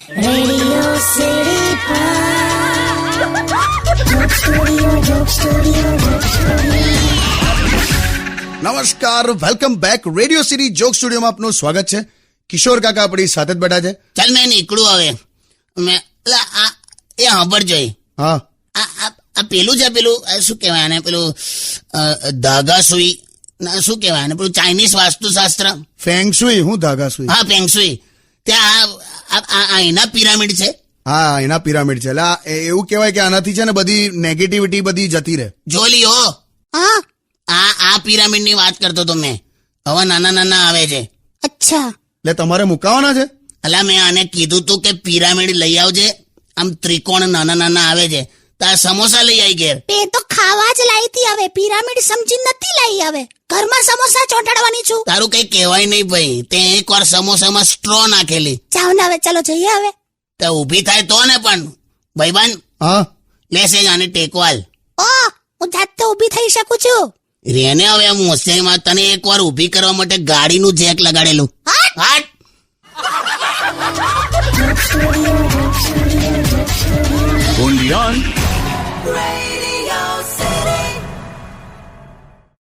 Radio city નમસ્કાર, welcome back. Radio city joke સ્ટુડિયોમાં આપનું સ્વાગત છે. કિશોર કાકા આપણી સાથે જ બેઠા છે. ચાલ મેં નીકળું હવે. મેં એ સાંભળજો. હા, આ પેલું છે, પેલું શું કહેવાય આને, પેલું ધાગા સુઈ, શું કહેવાય આને, પેલું ચાઇનીઝ વાસ્તુશાસ્ત્ર. ફેંગ શુઈ. હું ધાગા સુઈ? હા, ફેંગ શુઈ. ત્યાં એના પિરામિડ છે. હા, એના પિરામિડ છે. એટલે એવું કહેવાય કે આનાથી છે ને બધી નેગેટિવિટી બધી જતી રહે. જોલી હો. હા, આ પિરામિડ ની વાત કરતો તો મેં. હવે નાના નાના આવે છે. અચ્છા. એટલે તમારે મુકાવાના છે? એટલે મેં આને કીધું તું કે પિરામિડ લઈ આવજે. આમ ત્રિકોણ નાના નાના આવે છે. તો આ સમોસા લઈ આવી ઘેર. એ તો ખાવા જ લાઈતી હવે, પિરામિડ સમજી નથી લાઈ હવે. ઘરમાં સમોસા ચોંટાડવાની છું. તારું કઈ કહેવાય નહીં ભાઈ. તે એકવાર સમોસામાં સ્ટ્રો નાખેલી. જાવ ને હવે, ચલો જઈએ હવે. તો ઊભી થાય તો ને પણ. ભાઈબાન હા, લેશે જ આને ટેકવાલ. ઓ, હું જાતે ઊભી થઈ શકું છું. રેને હવે આમ હોશિયારીમાં તને એકવાર ઊભી કરવા માટે ગાડીનું જેક લગાડેલું. હાટ. Only on